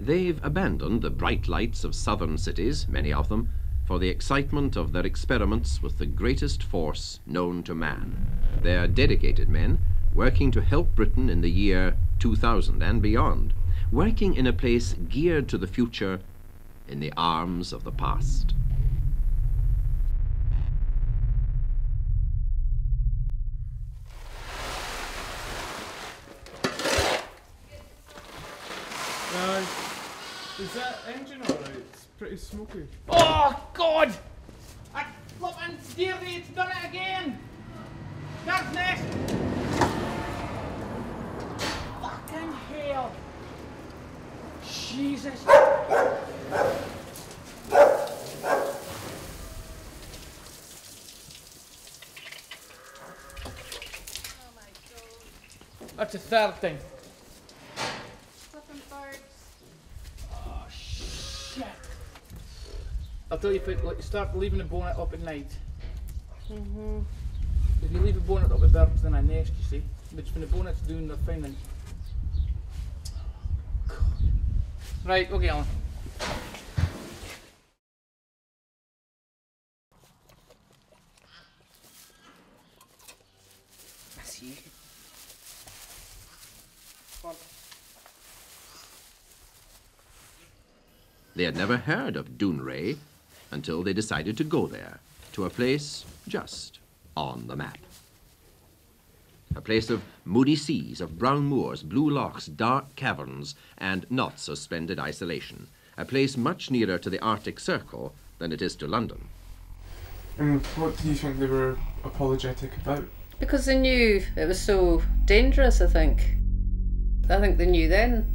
They've abandoned the bright lights of southern cities, many of them, for the excitement of their experiments with the greatest force known to man. They're dedicated men, working to help Britain in the year 2000 and beyond, working in a place geared to the future in the arms of the past. Is that engine alright? It's pretty smoky. Oh God! I flippin' Steely, it's done it again! Bird's nest! Fucking hell! Jesus! That's a third thing. Flipping birds. Oh shit! I'll tell you, if you start leaving the bonnet up at night. If you leave the bonnet up with birds, then I nest, you see. Which when the bonnet's doing their thing, then. God. Right, okay, Alan. I see you. Come on. They had never heard of Dounreay until they decided to go there, to a place just on the map. A place of moody seas, of brown moors, blue lochs, dark caverns, and not suspended isolation. A place much nearer to the Arctic Circle than it is to London. And what do you think they were apologetic about? Because they knew it was so dangerous, I think. I think they knew then.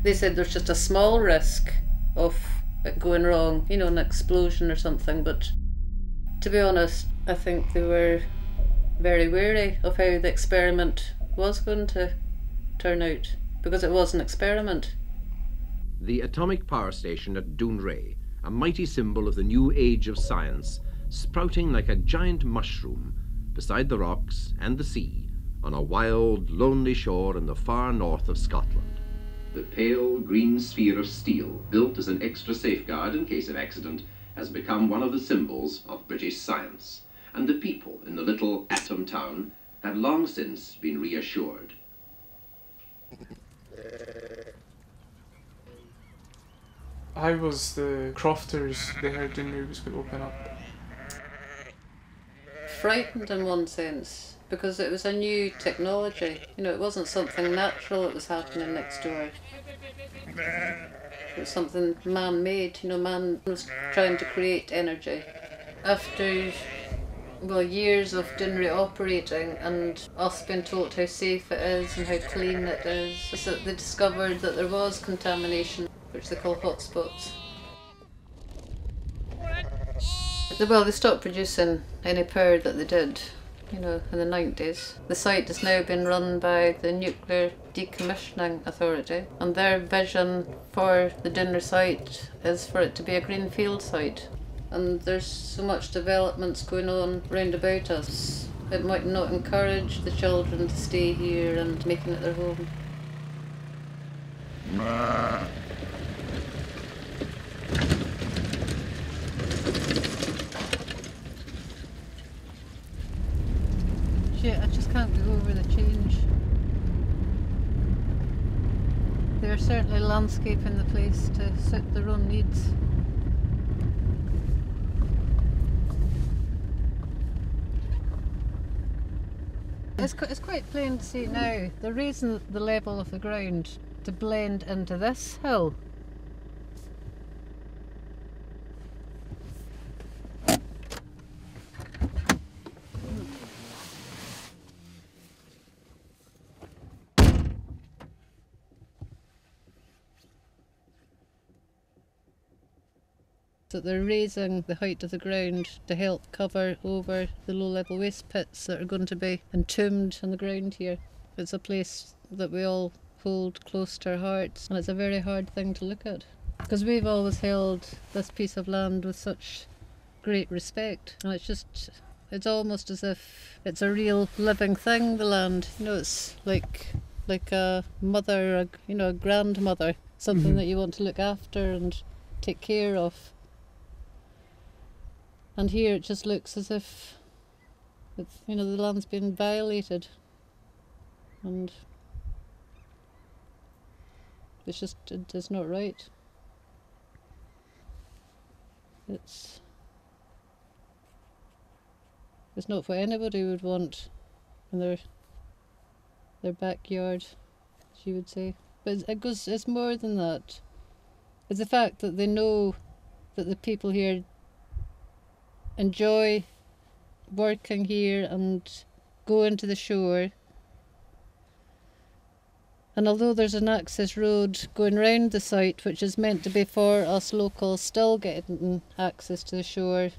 They said there's just a small risk of it going wrong, you know, an explosion or something, but to be honest, I think they were very wary of how the experiment was going to turn out, because it was an experiment. The atomic power station at Dounreay, a mighty symbol of the new age of science, sprouting like a giant mushroom beside the rocks and the sea on a wild, lonely shore in the far north of Scotland. The pale green sphere of steel, built as an extra safeguard in case of accident, has become one of the symbols of British science, and the people in the little atom town have long since been reassured. How was the crofters they heard Dounreay was going to open up? Frightened in one sense, because it was a new technology. You know, it wasn't something natural that was happening next door. It was something man-made, you know, man was trying to create energy. After, well, years of Dounreay operating and us being told how safe it is and how clean it is, so they discovered that there was contamination, which they call hotspots. Well, they stopped producing any power that they did, you know, in the 90s. The site has now been run by the Nuclear Decommissioning Authority, and their vision for the Dounreay site is for it to be a greenfield site. And there's so much developments going on round about us. It might not encourage the children to stay here and making it their home. Shit, I just can't go over the change. They're certainly landscaping the place to suit their own needs. It's quite plain to see now. They're raising the level of the ground to blend into this hill. That they're raising the height of the ground to help cover over the low-level waste pits that are going to be entombed on the ground here. It's a place that we all hold close to our hearts, and it's a very hard thing to look at, because we've always held this piece of land with such great respect, and it's almost as if it's a real living thing, the land. You know, it's like like a mother, a grandmother, something Mhm. that you want to look after and take care of. And here it just looks as if it's, the land's been violated, and it's not right. It's not what anybody would want in their backyard, she would say. But it's more than that. It's the fact that they know that the people here enjoy working here and go into the shore. And although there's an access road going round the site, which is meant to be for us locals still getting access to the shore,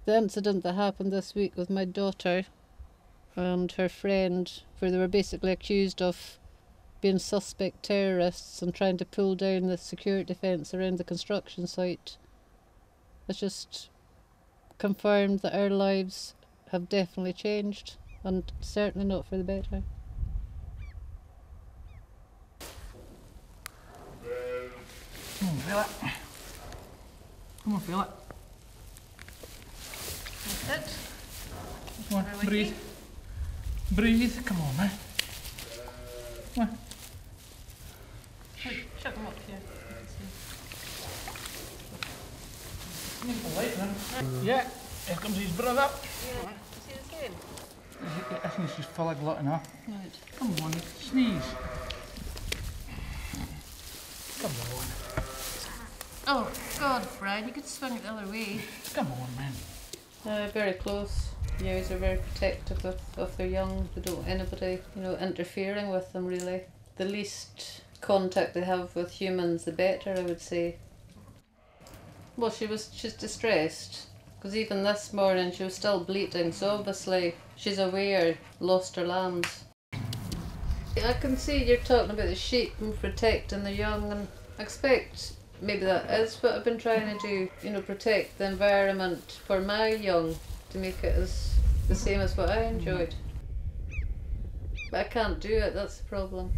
the incident that happened this week with my daughter and her friend, where they were basically accused of being suspect terrorists and trying to pull down the security fence around the construction site, it's just confirmed that our lives have definitely changed, and certainly not for the better. Come on, feel it. Come on, feel it. That's it. Come on, breathe. Breathe. Come on, man. Come on. Shut them up here. Yeah, here comes his brother. Yeah, see the same? I think it's just full of glutton, huh? Right. Come on, sneeze. Come on. Oh, God, Brian, you could swing it the other way. Come on, man. Very close. Yows are very protective of their young. They don't want anybody, interfering with them, really. The least contact they have with humans, the better, I would say. Well, she's distressed, because even this morning she was still bleating, so obviously she's aware, lost her lambs. I can see you're talking about the sheep and protecting the young, and I expect maybe that is what I've been trying to do, protect the environment for my young, to make it as the same as what I enjoyed. But I can't do it, that's the problem.